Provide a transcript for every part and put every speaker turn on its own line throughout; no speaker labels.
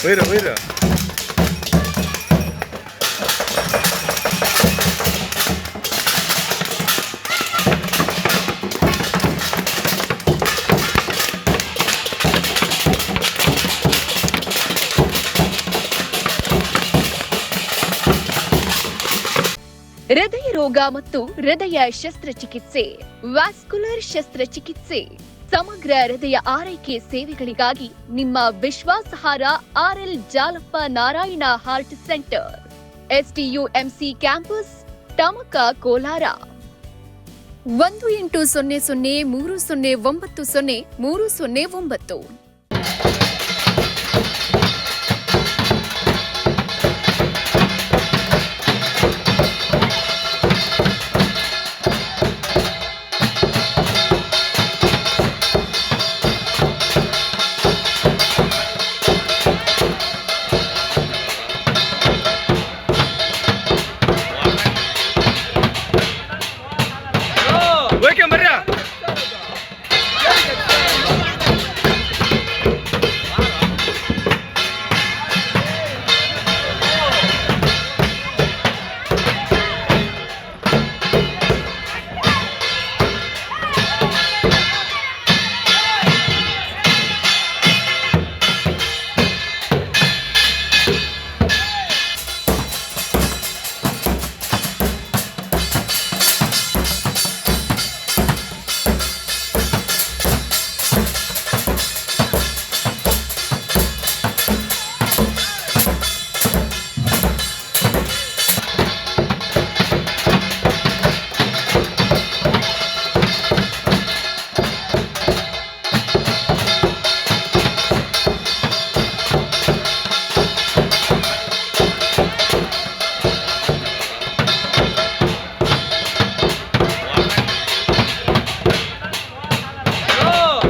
Wait, wait.
ಹೃದಯ ರೋಗ ಮತ್ತು ಹೃದಯ ಶಸ್ತ್ರಚಿಕಿತ್ಸೆ, ವ್ಯಾಸ್ಕ್ಯುಲರ್ ಶಸ್ತ್ರಚಿಕಿತ್ಸೆ, ಸಮಗ್ರ ಹೃದಯ ಆರೈಕೆ ಸೇವೆಗಳಿಗಾಗಿ ನಿಮ್ಮ ವಿಶ್ವಾಸಾರ್ಹ RL Jalappa Narayana heart centre, STUMC campus, Tamaka, Kolar. 180030090309.
Welcome, Maria.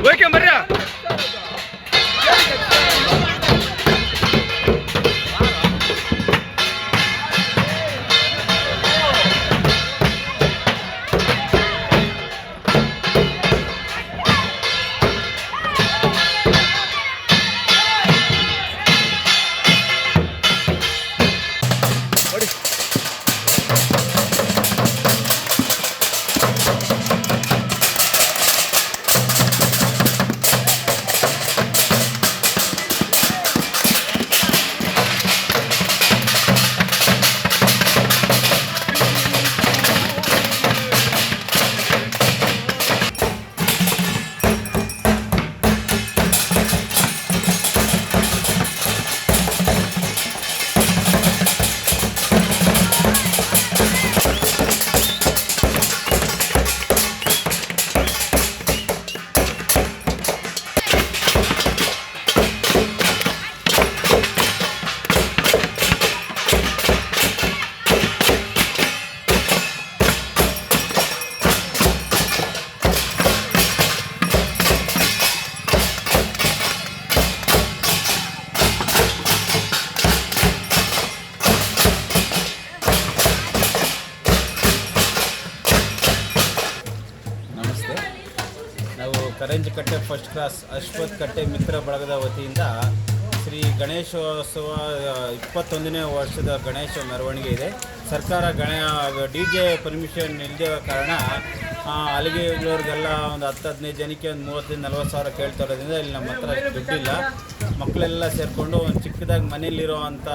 Welcome, Maria.
ನಾವು ಕರಂಜಕಟ್ಟೆ ಫಸ್ಟ್ ಕ್ಲಾಸ್ ಅಶ್ವಥ್ ಕಟ್ಟೆ ಮಿತ್ರ ಬಳಗದ ವತಿಯಿಂದ ಶ್ರೀ ಗಣೇಶೋತ್ಸವ 21ನೇ ವರ್ಷದ ಗಣೇಶ ಮೆರವಣಿಗೆ ಇದೆ. ಸರ್ಕಾರ DJ ಪರ್ಮಿಷನ್ ಇಲ್ಲದೆ ಕಾರಣ ಅಲ್ಲಿಗೆ ಇರೋರಿಗೆಲ್ಲ ಒಂದು 10-15 ಜನಕ್ಕೆ ಒಂದು 30-40 ಸಾವಿರ ಕೇಳ್ತಾ ಇರೋದ್ರಿಂದ ಇಲ್ಲಿ ನಮ್ಮ ಹತ್ರ ದುಡ್ಡಿಲ್ಲ. ಮಕ್ಕಳೆಲ್ಲ ಸೇರಿಕೊಂಡು ಒಂದು ಚಿಕ್ಕದಾಗಿ ಮನೇಲಿರೋ ಅಂಥ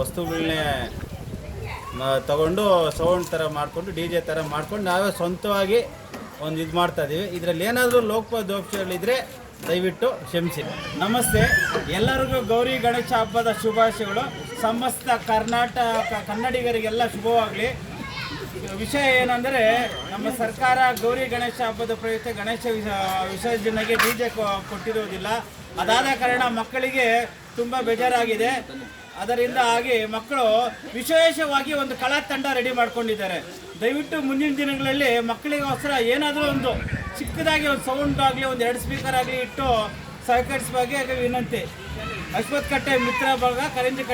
ವಸ್ತುಗಳನ್ನೇ ತಗೊಂಡು ಸೌಂಡ್ ಥರ ಮಾಡಿಕೊಂಡು DJ ಥರ ಮಾಡ್ಕೊಂಡು ನಾವೇ ಸ್ವಂತವಾಗಿ ಒಂದು ಇದು ಮಾಡ್ತಾಯಿದ್ದೀವಿ. ಇದರಲ್ಲಿ ಏನಾದರೂ ಲೋಪದೋಷಗಳಿದ್ದರೆ ದಯವಿಟ್ಟು ಕ್ಷಮಿಸಿ. ನಮಸ್ತೆ, ಎಲ್ಲರಿಗೂ ಗೌರಿ ಗಣೇಶ ಹಬ್ಬದ ಶುಭಾಶಯಗಳು. ಸಮಸ್ತ ಕನ್ನಡಿಗರಿಗೆಲ್ಲ ಶುಭವಾಗಲಿ. ವಿಷಯ ಏನಂದರೆ, ನಮ್ಮ ಸರ್ಕಾರ ಗೌರಿ ಗಣೇಶ ಹಬ್ಬದ ಪ್ರಯುಕ್ತ ಗಣೇಶ ವಿಸರ್ಜನೆಗೆ DJ ಕೊಟ್ಟಿರುವುದಿಲ್ಲ. ಅದಾದ ಕಾರಣ ಮಕ್ಕಳಿಗೆ ತುಂಬ ಬೇಜಾರಾಗಿದೆ. ಅದರಿಂದ ಆಗಿ ಮಕ್ಕಳು ವಿಶೇಷವಾಗಿ ಒಂದು ಕಲಾ ತಂಡ ರೆಡಿ ಮಾಡ್ಕೊಂಡಿದ್ದಾರೆ. ದಯವಿಟ್ಟು ಮುಂದಿನ ದಿನಗಳಲ್ಲಿ ಮಕ್ಕಳಿಗೋಸ್ಕರ ಏನಾದರೂ ಒಂದು ಚಿಕ್ಕದಾಗಿ ಒಂದು ಸೌಂಡ್ ಆಗಲಿ, ಒಂದು 2 ಸ್ಪೀಕರ್ ಆಗಲಿ ಇಟ್ಟು ಸಹಕರಿಸುವ ಬಗ್ಗೆ ವಿನಂತಿ. ಅಶ್ವಥ್ ಕಟ್ಟೆ ಮಿತ್ರ ಬಳಗ, ಕರಂಜಿ